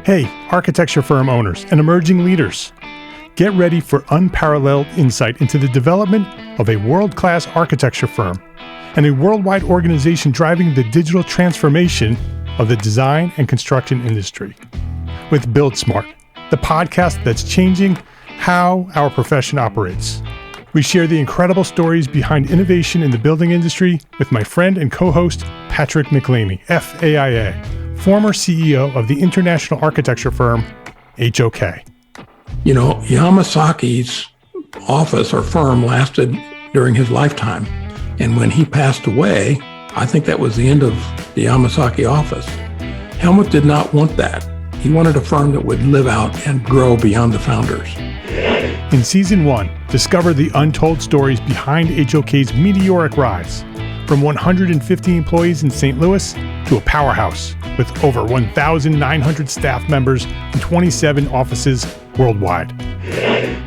Hey, architecture firm owners and emerging leaders. Get ready for unparalleled insight into the development of a world-class architecture firm and a worldwide organization driving the digital transformation of the design and construction industry. With Build Smart, the podcast that's changing how our profession operates. We share the incredible stories behind innovation in the building industry with my friend and co-host, Patrick McLamey, FAIA, former CEO of the international architecture firm, HOK. You know, Yamasaki's office or firm lasted during his lifetime. And when he passed away, I think that was the end of the Yamasaki office. Helmut did not want that. He wanted a firm that would live out and grow beyond the founders. In Season 1, discover the untold stories behind HOK's meteoric rise, from 150 employees in St. Louis to a powerhouse with over 1,900 staff members and 27 offices worldwide.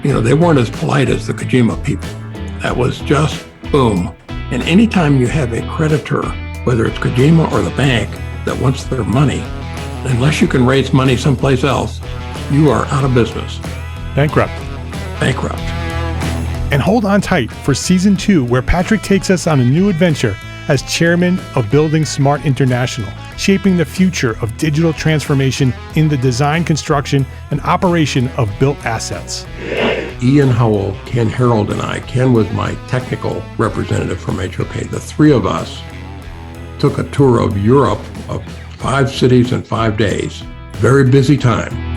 You know, they weren't as polite as the Kojima people. That was just boom. And anytime you have a creditor, whether it's Kojima or the bank, that wants their money, unless you can raise money someplace else, you are out of business. Bankrupt. And hold on tight for Season 2, where Patrick takes us on a new adventure as chairman of Building Smart International, shaping the future of digital transformation in the design, construction, and operation of built assets. Ian Howell, Ken Harold, and I, Ken was my technical representative from HOK. The three of us took a tour of Europe of 5 cities in 5 days. Very busy time.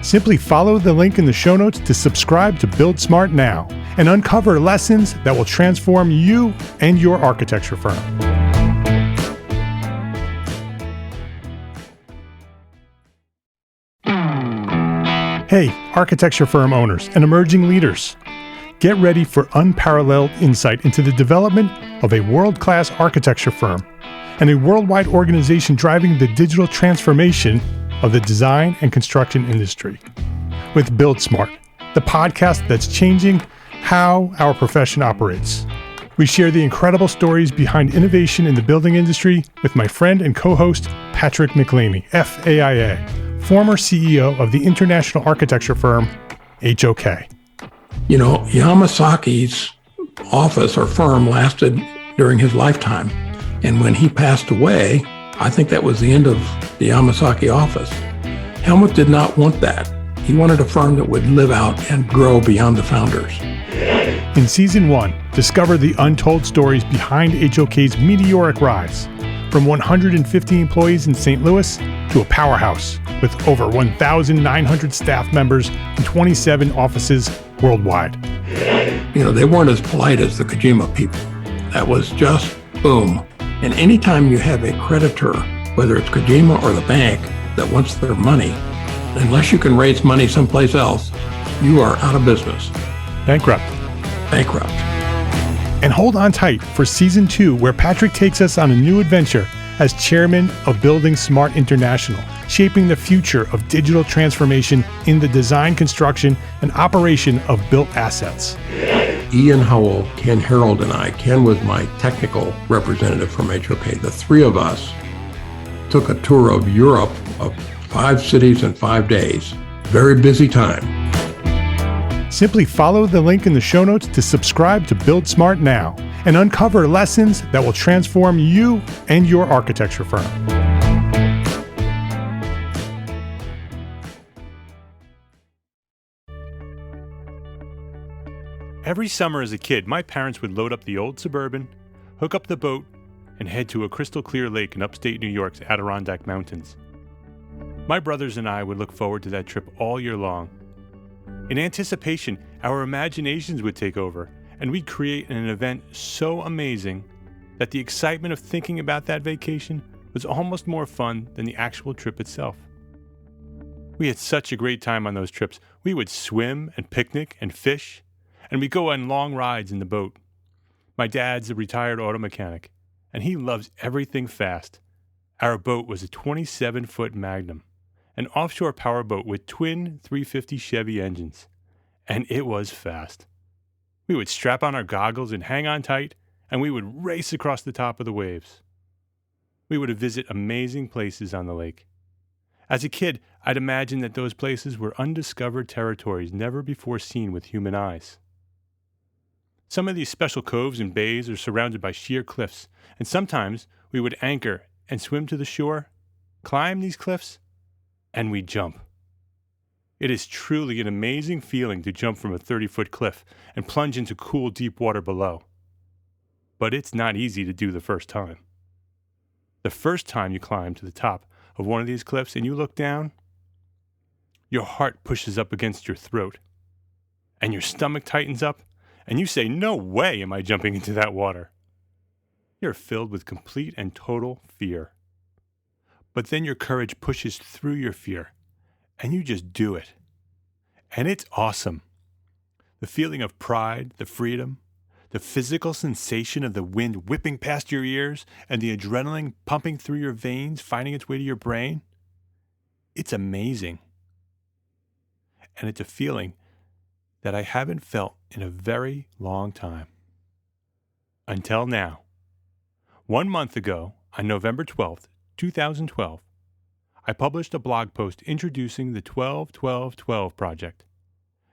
Simply follow the link in the show notes to subscribe to Build Smart now and uncover lessons that will transform you and your architecture firm. Hey, architecture firm owners and emerging leaders. Get ready for unparalleled insight into the development of a world-class architecture firm and a worldwide organization driving the digital transformation of the design and construction industry. With Build Smart, the podcast that's changing how our profession operates. We share the incredible stories behind innovation in the building industry with my friend and co-host, Patrick McLamey, FAIA, former CEO of the international architecture firm, HOK. You know, Yamasaki's office or firm lasted during his lifetime. And when he passed away, I think that was the end of the Yamasaki office. Helmut did not want that. He wanted a firm that would live out and grow beyond the founders. In Season 1, discover the untold stories behind HOK's meteoric rise, from 150 employees in St. Louis to a powerhouse with over 1,900 staff members and 27 offices worldwide. You know, they weren't as polite as the Kojima people. That was just boom. And anytime you have a creditor, whether it's Kojima or the bank, that wants their money, unless you can raise money someplace else, you are out of business. Bankrupt. And hold on tight for Season 2, where Patrick takes us on a new adventure as chairman of Building Smart International, shaping the future of digital transformation in the design, construction, and operation of built assets. Ian Howell, Ken Harold, and I, Ken was my technical representative from HOK. The three of us took a tour of Europe of 5 cities in 5 days. Very busy time. Simply follow the link in the show notes to subscribe to Build Smart now and uncover lessons that will transform you and your architecture firm. Every summer as a kid, my parents would load up the old Suburban, hook up the boat, and head to a crystal clear lake in upstate New York's Adirondack Mountains. My brothers and I would look forward to that trip all year long. In anticipation, our imaginations would take over, and we'd create an event so amazing that the excitement of thinking about that vacation was almost more fun than the actual trip itself. We had such a great time on those trips. We would swim and picnic and fish, and we'd go on long rides in the boat. My dad's a retired auto mechanic, and he loves everything fast. Our boat was a 27-foot Magnum, an offshore powerboat with twin 350 Chevy engines, and it was fast. We would strap on our goggles and hang on tight, and we would race across the top of the waves. We would visit amazing places on the lake. As a kid, I'd imagined that those places were undiscovered territories never before seen with human eyes. Some of these special coves and bays are surrounded by sheer cliffs, and sometimes we would anchor and swim to the shore, climb these cliffs, and we'd jump. It is truly an amazing feeling to jump from a 30-foot cliff and plunge into cool, deep water below. But it's not easy to do the first time. The first time you climb to the top of one of these cliffs and you look down, your heart pushes up against your throat, and your stomach tightens up, and you say, "No way am I jumping into that water." You're filled with complete and total fear. But then your courage pushes through your fear, and you just do it. And it's awesome. The feeling of pride, the freedom, the physical sensation of the wind whipping past your ears, and the adrenaline pumping through your veins, finding its way to your brain. It's amazing. And it's a feeling that I haven't felt in a very long time. Until now. 1 month ago, on November 12th, 2012, I published a blog post introducing the 12-12-12 project.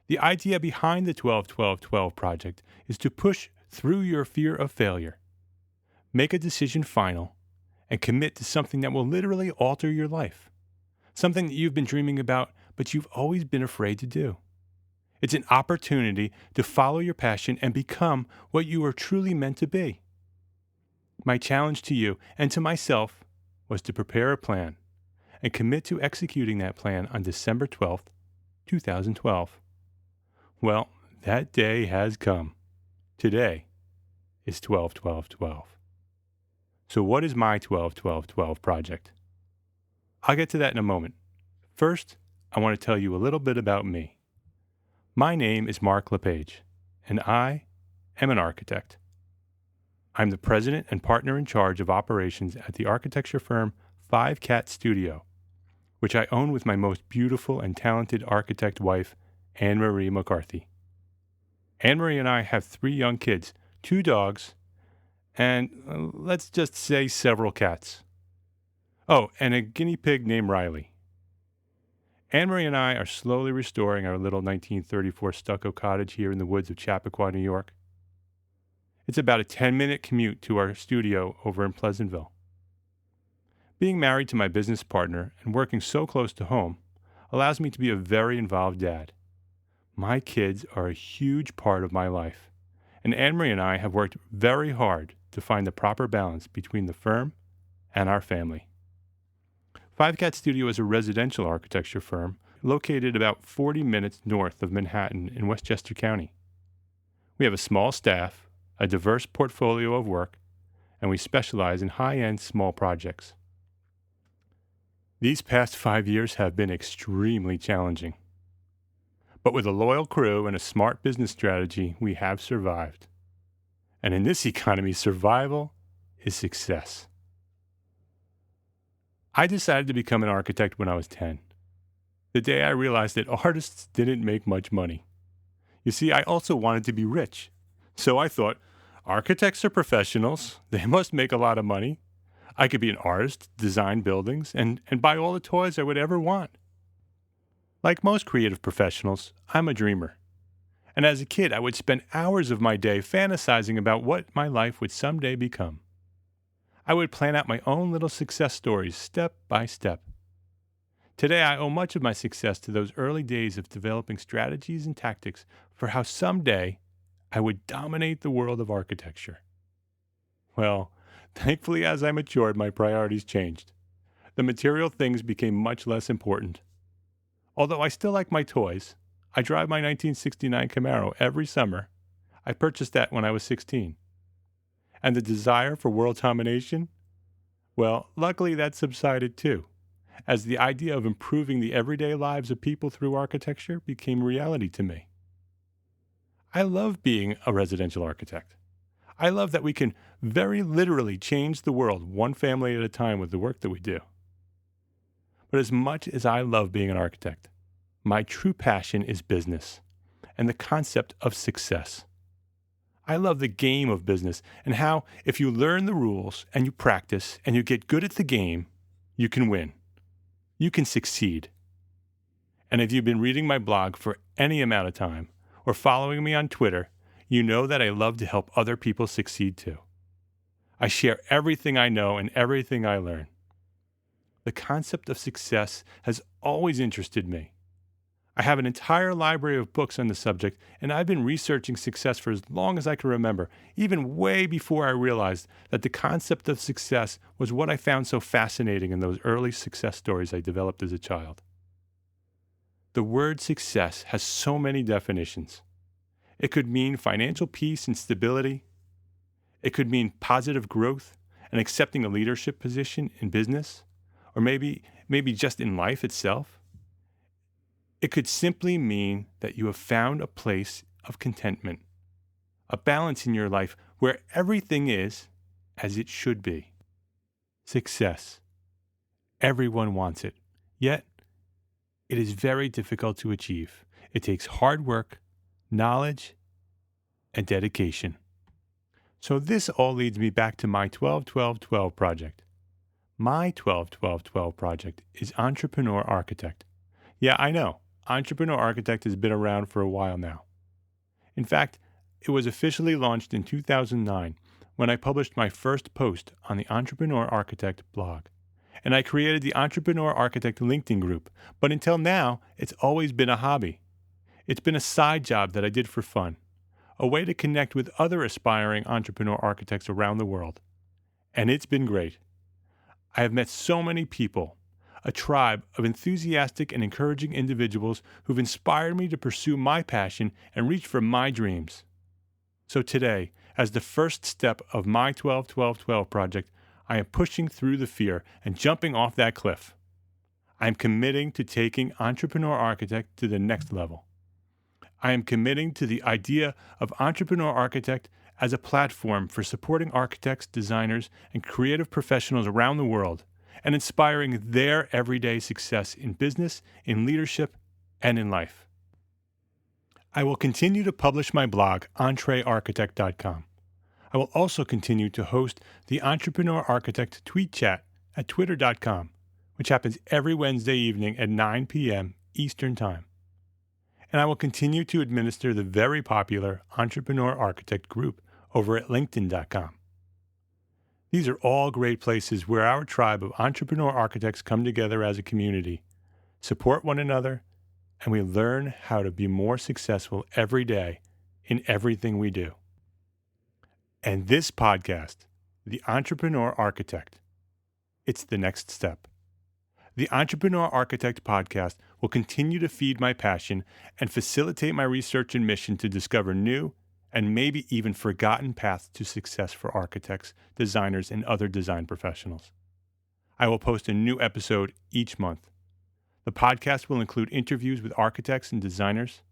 The idea behind the 12-12-12 project is to push through your fear of failure, make a decision final, and commit to something that will literally alter your life, something that you've been dreaming about but you've always been afraid to do. It's an opportunity to follow your passion and become what you are truly meant to be. My challenge to you and to myself was to prepare a plan and commit to executing that plan on December 12th, 2012. Well, that day has come. Today is 12-12-12. So what is my 12-12-12 project? I'll get to that in a moment. First, I want to tell you a little bit about me. My name is Mark LePage, and I am an architect. I'm the president and partner in charge of operations at the architecture firm 5 Cat Studio, which I own with my most beautiful and talented architect wife, Anne-Marie McCarthy. Anne-Marie and I have 3 young kids, 2 dogs, and let's just say several cats. Oh, and a guinea pig named Riley. Anne-Marie and I are slowly restoring our little 1934 stucco cottage here in the woods of Chappaqua, New York. It's about a 10-minute commute to our studio over in Pleasantville. Being married to my business partner and working so close to home allows me to be a very involved dad. My kids are a huge part of my life, and Anne-Marie and I have worked very hard to find the proper balance between the firm and our family. 5 Cat Studio is a residential architecture firm located about 40 minutes north of Manhattan in Westchester County. We have a small staff, a diverse portfolio of work, and we specialize in high-end small projects. These past 5 years have been extremely challenging. But with a loyal crew and a smart business strategy, we have survived. And in this economy, survival is success. I decided to become an architect when I was 10, the day I realized that artists didn't make much money. You see, I also wanted to be rich. So I thought, architects are professionals. They must make a lot of money. I could be an artist, design buildings, and buy all the toys I would ever want. Like most creative professionals, I'm a dreamer. And as a kid, I would spend hours of my day fantasizing about what my life would someday become. I would plan out my own little success stories step by step. Today, I owe much of my success to those early days of developing strategies and tactics for how someday I would dominate the world of architecture. Well, thankfully, as I matured, my priorities changed. The material things became much less important. Although I still like my toys, I drive my 1969 Camaro every summer. I purchased that when I was 16. And the desire for world domination? Well, luckily that subsided too, as the idea of improving the everyday lives of people through architecture became reality to me. I love being a residential architect. I love that we can very literally change the world one family at a time with the work that we do. But as much as I love being an architect, my true passion is business and the concept of success. I love the game of business and how if you learn the rules and you practice and you get good at the game, you can win. You can succeed. And if you've been reading my blog for any amount of time or following me on Twitter, you know that I love to help other people succeed too. I share everything I know and everything I learn. The concept of success has always interested me. I have an entire library of books on the subject, and I've been researching success for as long as I can remember, even way before I realized that the concept of success was what I found so fascinating in those early success stories I developed as a child. The word success has so many definitions. It could mean financial peace and stability. It could mean positive growth and accepting a leadership position in business, or maybe just in life itself. It could simply mean that you have found a place of contentment, a balance in your life where everything is as it should be. Success. Everyone wants it, yet it is very difficult to achieve. It takes hard work, knowledge, and dedication. So this all leads me back to my 12-12-12 project. My 12-12-12 project is Entrepreneur Architect. Yeah, I know. Entrepreneur Architect has been around for a while now. In fact, it was officially launched in 2009 when I published my first post on the Entrepreneur Architect blog. And I created the Entrepreneur Architect LinkedIn group, but until now, it's always been a hobby. It's been a side job that I did for fun, a way to connect with other aspiring entrepreneur architects around the world. And it's been great. I have met so many people, a tribe of enthusiastic and encouraging individuals who've inspired me to pursue my passion and reach for my dreams. So today, as the first step of my 12-12-12 project, I am pushing through the fear and jumping off that cliff. I am committing to taking Entrepreneur Architect to the next level. I am committing to the idea of Entrepreneur Architect as a platform for supporting architects, designers, and creative professionals around the world and inspiring their everyday success in business, in leadership, and in life. I will continue to publish my blog, entrearchitect.com. I will also continue to host the Entrepreneur Architect tweet chat at twitter.com, which happens every Wednesday evening at 9 p.m. Eastern Time. And I will continue to administer the very popular Entrepreneur Architect group over at linkedin.com. These are all great places where our tribe of entrepreneur architects come together as a community, support one another, and we learn how to be more successful every day in everything we do. And this podcast, The Entrepreneur Architect, it's the next step. The Entrepreneur Architect podcast will continue to feed my passion and facilitate my research and mission to discover new and maybe even forgotten paths to success for architects, designers, and other design professionals. I will post a new episode each month. The podcast will include interviews with architects and designers,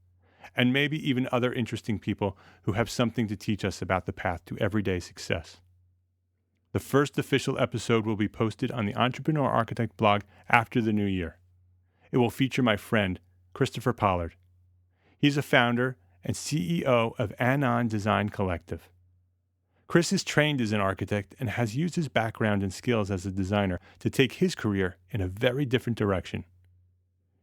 and maybe even other interesting people who have something to teach us about the path to everyday success. The first official episode will be posted on the Entrepreneur Architect blog after the new year. It will feature my friend, Christopher Pollard. He's a founder and CEO of Anon Design Collective. Chris is trained as an architect and has used his background and skills as a designer to take his career in a very different direction.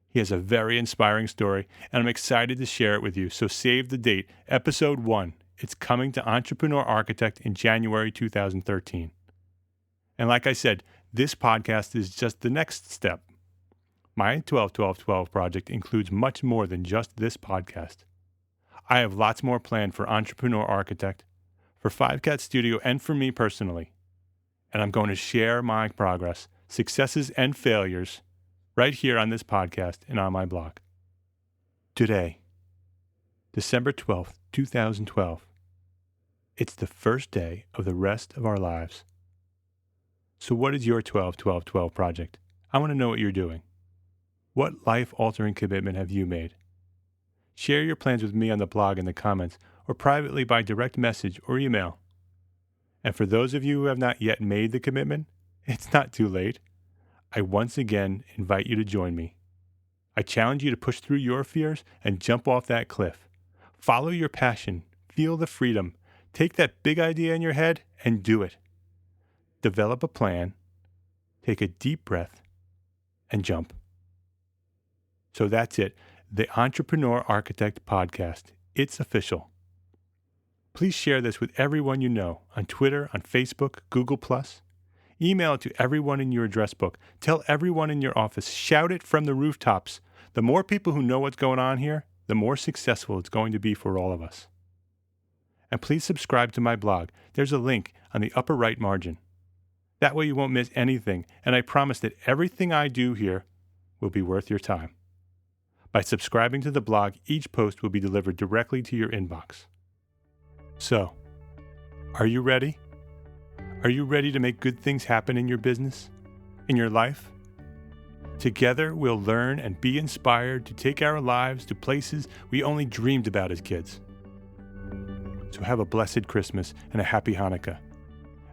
He has a very inspiring story, and I'm excited to share it with you, so save the date, Episode 1. It's coming to Entrepreneur Architect in January 2013. And like I said, this podcast is just the next step. My 12-12-12 project includes much more than just this podcast. I have lots more planned for Entrepreneur Architect, for 5Cat Studio, and for me personally. And I'm going to share my progress, successes, and failures right here on this podcast and on my blog. Today, December 12th, 2012, it's the first day of the rest of our lives. So what is your 12-12-12 project? I want to know what you're doing. What life-altering commitment have you made? Share your plans with me on the blog in the comments or privately by direct message or email. And for those of you who have not yet made the commitment, it's not too late. I once again invite you to join me. I challenge you to push through your fears and jump off that cliff. Follow your passion, feel the freedom, take that big idea in your head and do it. Develop a plan, take a deep breath, and jump. So that's it. The Entrepreneur Architect Podcast. It's official. Please share this with everyone you know on Twitter, on Facebook, Google+. Email it to everyone in your address book. Tell everyone in your office. Shout it from the rooftops. The more people who know what's going on here, the more successful it's going to be for all of us. And please subscribe to my blog. There's a link on the upper right margin. That way you won't miss anything, and I promise that everything I do here will be worth your time. By subscribing to the blog, each post will be delivered directly to your inbox. So, are you ready? Are you ready to make good things happen in your business, in your life? Together, we'll learn and be inspired to take our lives to places we only dreamed about as kids. So have a blessed Christmas and a happy Hanukkah.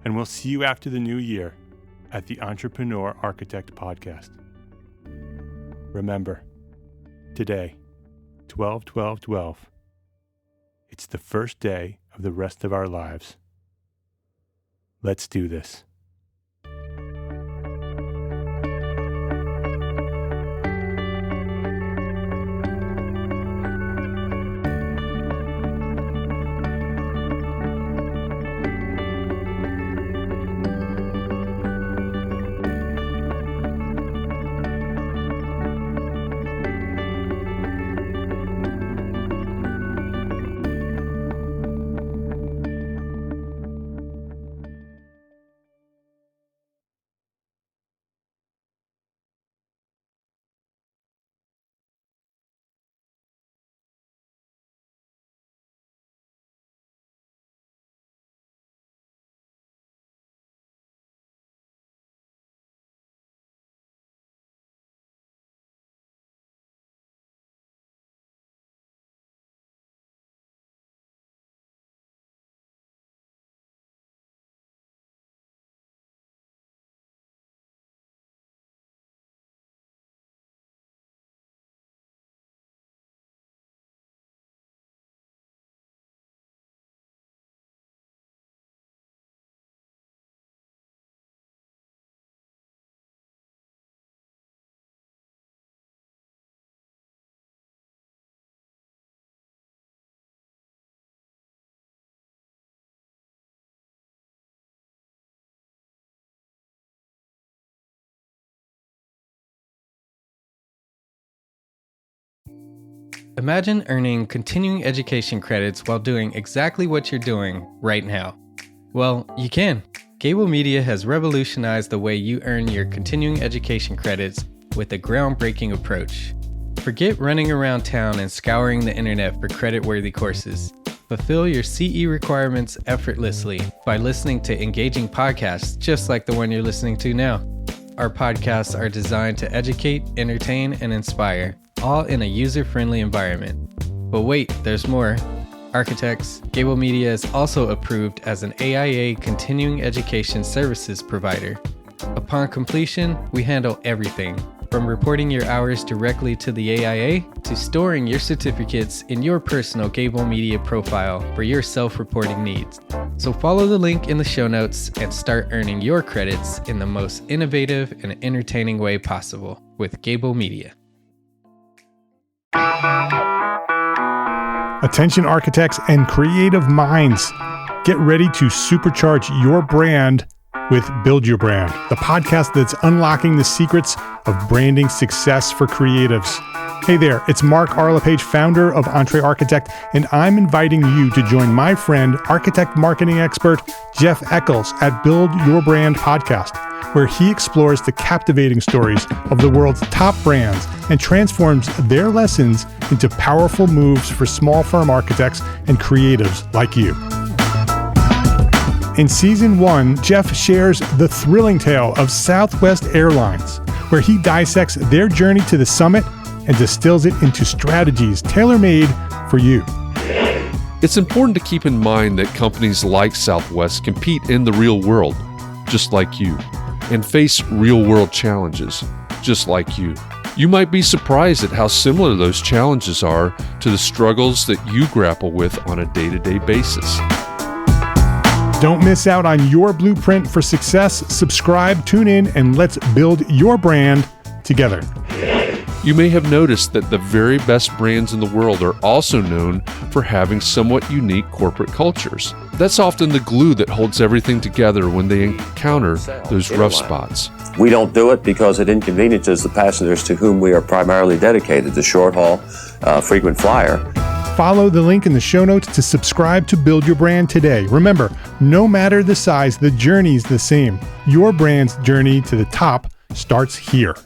And we'll see you after the new year at the Entrepreneur Architect Podcast. Remember, today, 12/12/12, it's the first day of the rest of our lives. Let's do this. Imagine earning continuing education credits while doing exactly what you're doing right now. Well, you can. Gable Media has revolutionized the way you earn your continuing education credits with a groundbreaking approach. Forget running around town and scouring the internet for credit-worthy courses. Fulfill your CE requirements effortlessly by listening to engaging podcasts just like the one you're listening to now. Our podcasts are designed to educate, entertain, and inspire, all in a user-friendly environment. But wait, there's more. Architects, Gable Media is also approved as an AIA continuing education services provider. Upon completion, we handle everything, from reporting your hours directly to the AIA to storing your certificates in your personal Gable Media profile for your self-reporting needs. So follow the link in the show notes and start earning your credits in the most innovative and entertaining way possible with Gable Media. Attention architects and creative minds, get ready to supercharge your brand with Build Your Brand, the podcast that's unlocking the secrets of branding success for creatives. Hey there, it's Mark Arlepage, founder of Entre Architect, and I'm inviting you to join my friend, architect marketing expert Jeff Eccles at Build Your Brand podcast, where he explores the captivating stories of the world's top brands and transforms their lessons into powerful moves for small firm architects and creatives like you. In Season 1, Jeff shares the thrilling tale of Southwest Airlines, where he dissects their journey to the summit and distills it into strategies tailor-made for you. It's important to keep in mind that companies like Southwest compete in the real world, just like you, and face real-world challenges, just like you. You might be surprised at how similar those challenges are to the struggles that you grapple with on a day-to-day basis. Don't miss out on your blueprint for success. Subscribe, tune in, and let's build your brand together. together. You may have noticed that the very best brands in the world are also known for having somewhat unique corporate cultures. That's often the glue that holds everything together when they encounter those rough spots. We don't do it because it inconveniences the passengers to whom we are primarily dedicated, the short haul, frequent flyer. Follow the link in the show notes to subscribe to Build Your Brand today. Remember, no matter the size, the journey's the same. Your brand's journey to the top starts here.